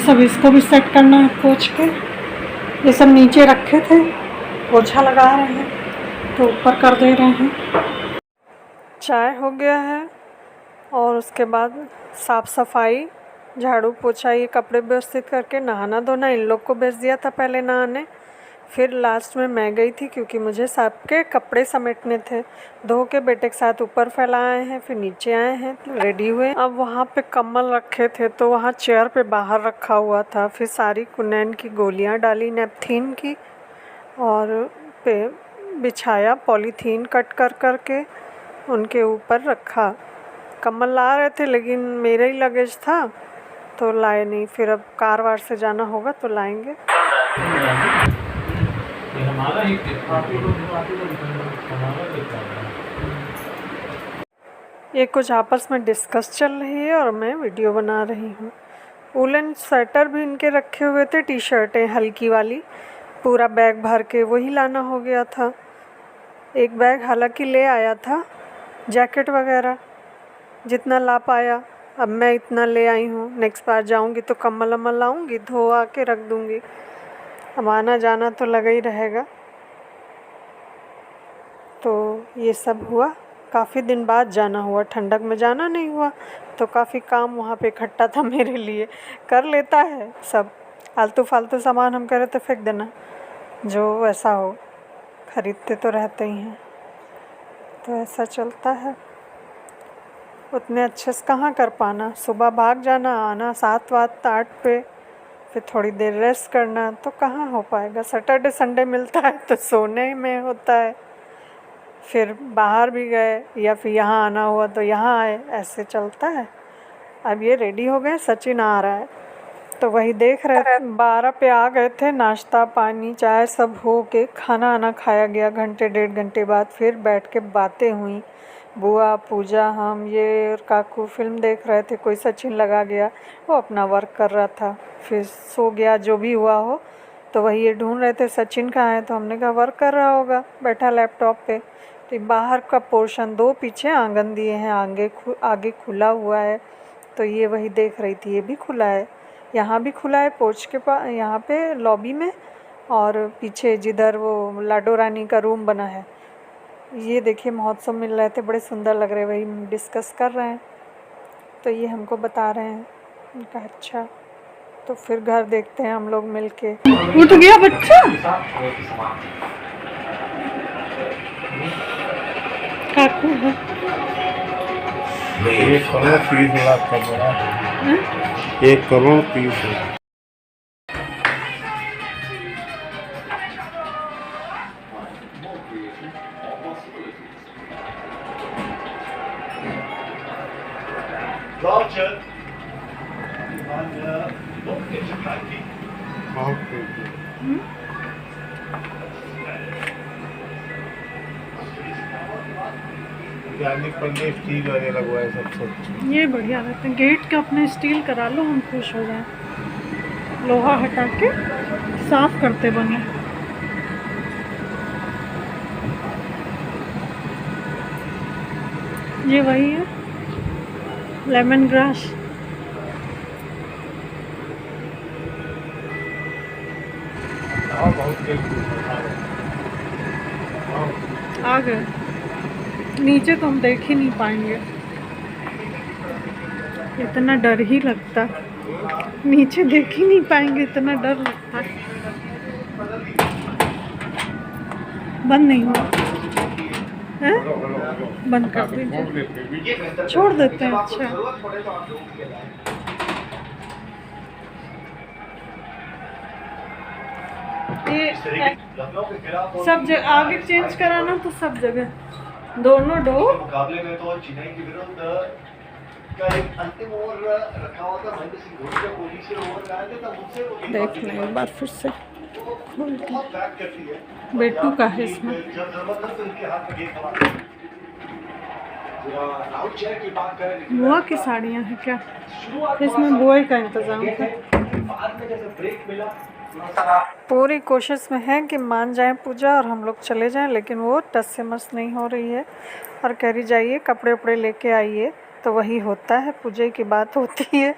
सब इसको भी सेट करना है पोंछ के। ये सब नीचे रखे थे, पोछा लगा रहे हैं तो ऊपर कर दे रहे हैं। चाय हो गया है और उसके बाद साफ़ सफाई, झाड़ू पोछा, ये कपड़े व्यवस्थित करके नहाना धोना। इन लोग को भेज दिया था पहले नहाने, फिर लास्ट में मैं गई थी क्योंकि मुझे सबके कपड़े समेटने थे। धो के बेटे के साथ ऊपर फैलाए हैं, फिर नीचे आए हैं, रेडी हुए। अब वहाँ पे कम्बल रखे थे तो वहाँ चेयर पे बाहर रखा हुआ था। फिर सारी कुनैन की गोलियाँ डाली नेपथीन की और पे बिछाया, पॉलीथीन कट कर करके उनके ऊपर रखा। कम्बल ला रहे थे लेकिन मेरा ही लगेज था तो लाए नहीं। फिर अब कार वार से जाना होगा तो लाएंगे। ये कुछ आपस में डिस्कस चल रही है और मैं वीडियो बना रही हूँ। वूलन स्वेटर भी इनके रखे हुए थे, टी शर्टें हल्की वाली, पूरा बैग भर के वही लाना हो गया था। एक बैग हालांकि ले आया था, जैकेट वगैरह जितना ला पाया। अब मैं इतना ले आई हूँ, नेक्स्ट बार जाऊँगी तो कम्बल वम्बल लाऊँगी, धोआ के रख दूँगी। अब आना जाना तो लगा ही रहेगा। तो ये सब हुआ, काफ़ी दिन बाद जाना हुआ, ठंडक में जाना नहीं हुआ तो काफ़ी काम वहाँ पे इकट्ठा था मेरे लिए। कर लेता है सब, आलतू फालतू सामान हम कह रहे थे फेंक देना, जो वैसा हो, खरीदते तो रहते ही हैं, तो ऐसा चलता है। उतने अच्छे से कहाँ कर पाना, सुबह भाग जाना, आना 7-8 पे, फिर थोड़ी देर रेस्ट करना, तो कहाँ हो पाएगा। सैटरडे संडे मिलता है तो सोने में होता है, फिर बाहर भी गए या फिर यहाँ आना हुआ तो यहाँ आए, ऐसे चलता है। अब ये रेडी हो गए, सचिन आ रहा है तो वही देख रहे थे। 12 पे आ गए थे, नाश्ता पानी चाय सब हो के खाना आना खाया गया। घंटे 1.5 घंटे बाद फिर बैठ के बातें हुई। बुआ, पूजा, हम, ये और काकू फिल्म देख रहे थे। कोई सचिन लगा गया, वो अपना वर्क कर रहा था, फिर सो गया, जो भी हुआ हो। तो वही ये ढूंढ रहे थे सचिन कहाँ है, तो हमने कहा वर्क कर रहा होगा बैठा लैपटॉप पे। तो बाहर का पोर्शन 2 पीछे आंगन दिए हैं, आगे खुला हुआ है, तो ये वही देख रही थी। ये भी खुला है, यहाँ भी खुला है पोर्च के पास, यहाँ पे लॉबी में, और पीछे जिधर वो लाडो रानी का रूम बना है। ये देखिए महोत्सव मिल रहे थे, बड़े सुंदर लग रहे, वही डिस्कस कर रहे हैं तो ये हमको बता रहे हैं। उनका अच्छा, तो फिर घर देखते हैं हम लोग मिल के। उठ गया बच्चा, काकू है। 1 करोड़ 30 लाख का बड़ा है, 1 करोड़ 30 लाख। स्टील वाले लगवाए सबसे, ये बढ़िया रहते हैं। गेट का अपने स्टील करा लो, हम खुश हो जाएं। लोहा हटा के साफ करते बने। ये वही है लेमन ग्रास। आ गए नीचे तो हम देख ही नहीं पाएंगे, इतना डर ही लगता, नीचे देख ही नहीं पाएंगे, इतना डर लगता है। बंद नहीं हुआ है, बंद कर दीजिए, छोड़ देते हैं। अच्छा, ये सब जगह आगे चेंज कराना, तो सब जगह दोनों डोर मुकाबले में तो चेन्नई के विरुद्ध का एक अंतिम ओवर रखा हुआ था, महेंद्र सिंह धोनी का कोहली से ओवर आया था, तब उनसे वो देख लें एक बार फिर से खोल के। बेटू का है इसमें, बुआ की साड़ियाँ हैं क्या, इसमें बुआ का इंतजाम है। पूरी कोशिश में है कि मान जाए पूजा और हम लोग चले जाएं, लेकिन वो टस से मस नहीं हो रही है और कह रही जाइए कपड़े उपड़े लेके आइए, तो वही होता है, पूजा की बात होती है।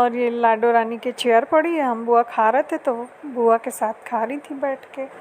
और ये लाडो रानी की चेयर पड़ी है, हम बुआ खा रहे थे तो बुआ के साथ खा रही थी बैठ के।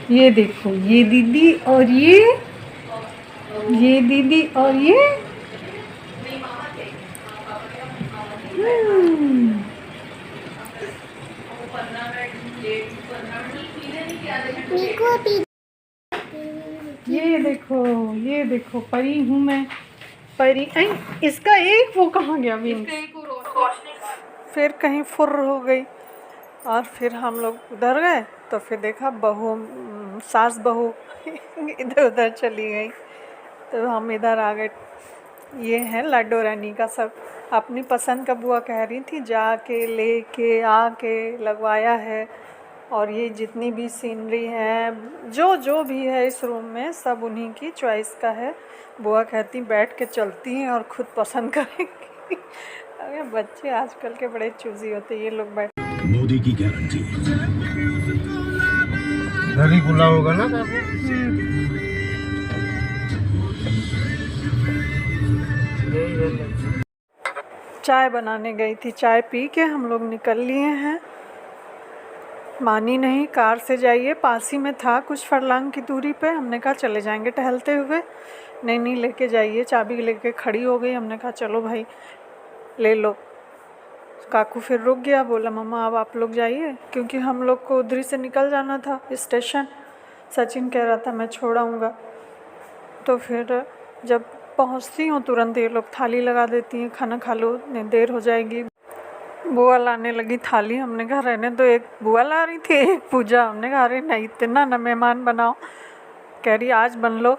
ये देखो, ये दीदी और ये दीदी और ये ये देखो परी हूँ मैं, परी। इसका एक वो कहाँ गया विंग, फिर कहीं फुर्र हो गई। और फिर हम लोग उधर गए तो फिर देखा बहू, सास बहू इधर उधर चली गई, तो हम इधर आ गए। ये है लाडो रानी का सब अपनी पसंद का बुआ कह रही थी, जाके लेके आके लगवाया है। और ये जितनी भी सीनरी है, जो भी है इस रूम में, सब उन्हीं की चॉइस का है। बुआ कहती बैठ के चलती हैं और ख़ुद पसंद करेंगी। अरे बच्चे आजकल के बड़े चूजी होते, ये लोग बैठ। मोदी की गारंटी घरी खुला होगा ना बाबू। चाय बनाने गई थी, चाय पी के हम लोग निकल लिए हैं। मानी नहीं, कार से जाइए, पास ही में था कुछ फरलांग की दूरी पे। हमने कहा चले जाएंगे टहलते हुए। नहीं लेके जाइए, चाबी लेके खड़ी हो गई। हमने कहा चलो भाई ले लो। काकू फिर रुक गया, बोला मम्मा अब आप लोग जाइए, क्योंकि हम लोग को उधर से निकल जाना था स्टेशन। सचिन कह रहा था मैं छोड़ाऊँगा। तो फिर जब पहुँचती हूँ तुरंत ये लोग थाली लगा देती हैं, खाना खा लो नहीं देर हो जाएगी। बुआ लाने लगी थाली, हमने कहा रहने दो। एक बुआ ला रही थी, एक पूजा। हमने कहा अरे नहीं इतना ना मेहमान बनाओ। कह रही आज बन लो।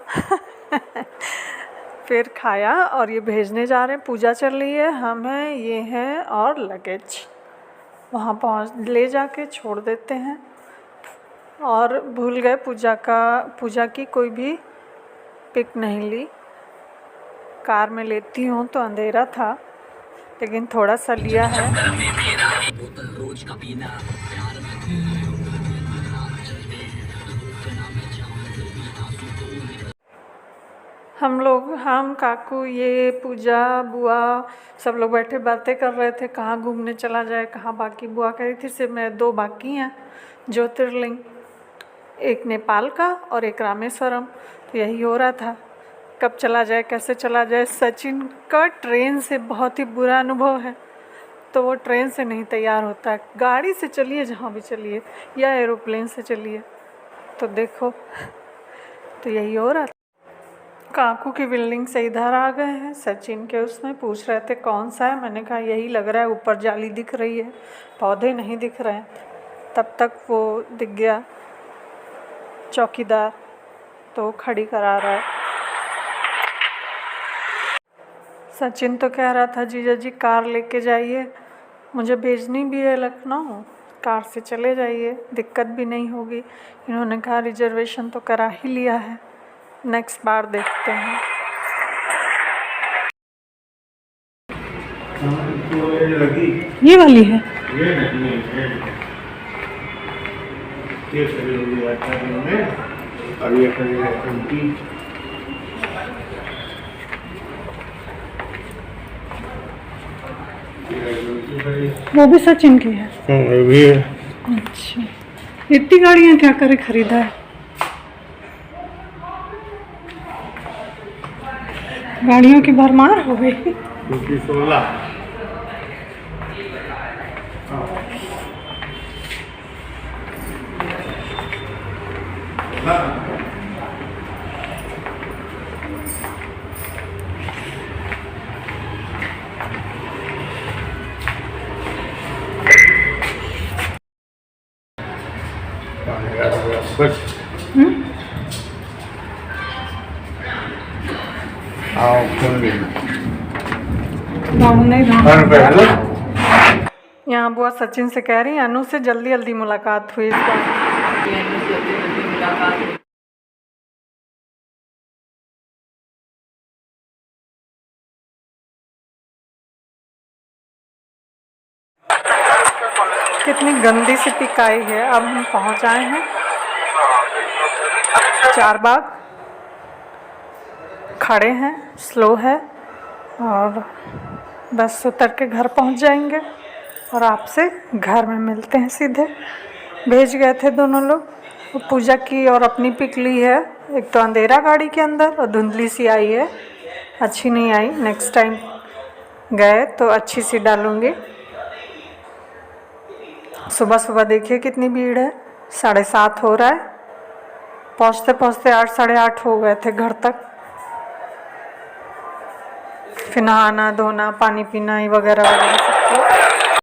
फिर खाया और ये भेजने जा रहे हैं। पूजा चल रही है, हम हैं, ये हैं और लगेज वहाँ पहुँच ले जाके छोड़ देते हैं। और भूल गए पूजा की कोई भी पिक नहीं ली। कार में लेती हूँ तो अंधेरा था, लेकिन थोड़ा सा लिया है। हम काकू ये पूजा बुआ सब लोग बैठे बातें कर रहे थे कहाँ घूमने चला जाए कहाँ। बाकी बुआ कह रही थी सिर्फ मेरे 2 बाकी हैं ज्योतिर्लिंग, एक नेपाल का और एक रामेश्वरम। तो यही हो रहा था कब चला जाए कैसे चला जाए। सचिन का ट्रेन से बहुत ही बुरा अनुभव है, तो वो ट्रेन से नहीं तैयार होता है। गाड़ी से चलिए जहाँ भी चलिए या एरोप्लेन से चलिए। तो देखो तो यही हो रहा था। काकू की बिल्डिंग से इधर आ गए हैं, सचिन के उसमें पूछ रहे थे कौन सा है। मैंने कहा यही लग रहा है, ऊपर जाली दिख रही है, पौधे नहीं दिख रहे हैं। तब तक वो दिख गया चौकीदार, तो खड़ी करा रहा है। सचिन तो कह रहा था जीजा जी कार लेके जाइए, मुझे भेजनी भी है लखनऊ, कार से चले जाइए, दिक्कत भी नहीं होगी। इन्होंने कहा रिजर्वेशन तो करा ही लिया है, नेक्स्ट बार देखते हैं। ये वाली है वो भी सचिन की है। भी है। अच्छा, इतनी गाड़ियाँ क्या करे खरीदा है। गाड़ियों की भरमार हो गई। 16 बस आओ फोन ले यहाँ बुआ सचिन से कह रही है अनु से जल्दी जल्दी मुलाकात हुई इस बार। कितनी गंदी सी पिकाई है। अब हम पहुँच आए हैं चारबाग, खड़े हैं, स्लो है और बस उतर के घर पहुँच जाएंगे और आपसे घर में मिलते हैं सीधे। भेज गए थे दोनों लोग, पूजा की और अपनी पिक ली है। एक तो अंधेरा गाड़ी के अंदर और धुंधली सी आई है, अच्छी नहीं आई। नेक्स्ट टाइम गए तो अच्छी सी डालूँगी। सुबह सुबह देखिए कितनी भीड़ है, 7:30 हो रहा है। पहुँचते पहुँचते 8 साढ़े 8 हो गए थे घर तक। फिर नहाना धोना पानी पीना ही वगैरह वगैरह सब।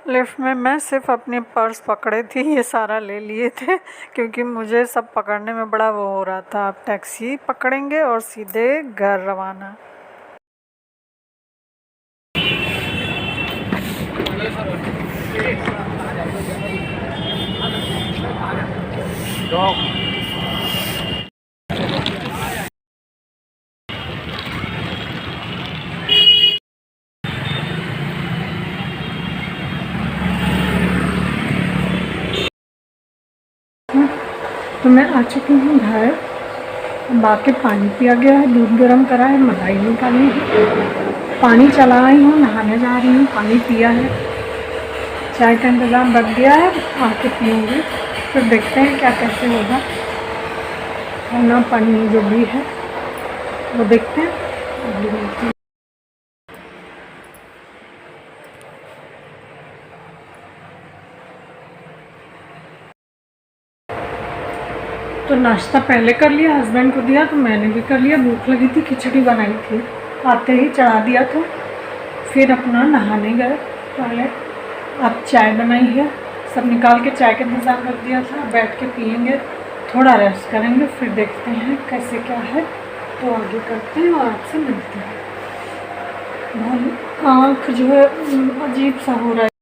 लिफ्ट में मैं सिर्फ अपनी पर्स पकड़े थी, ये सारा ले लिए थे क्योंकि मुझे सब पकड़ने में बड़ा वो हो रहा था। अब टैक्सी पकड़ेंगे और सीधे घर रवाना। तो मैं आ चुकी हूँ घर, बाकी पानी पिया गया है, दूध गर्म करा है, मलाई निकाली है, पानी चला आई हूँ, नहाने जा रही हूँ, पानी पिया है, चाय का इंतज़ाम बच गया है, आके पीऊँगी। फिर देखते हैं क्या कैसे होगा, खाना पानी जो भी है वो देखते हैं। तो नाश्ता पहले कर लिया, हस्बैंड को दिया तो मैंने भी कर लिया। भूख लगी थी, खिचड़ी बनाई थी, आते ही चढ़ा दिया था। फिर अपना नहाने गए टॉयलेट। अब चाय बनाई है, सब निकाल के चाय का इंतज़ाम कर दिया था। बैठ के पियेंगे, थोड़ा रेस्ट करेंगे, फिर देखते हैं कैसे क्या है तो आगे करते हैं और आपसे मिलते हैं। बहुत आँख जो है अजीब सा हो रहा है।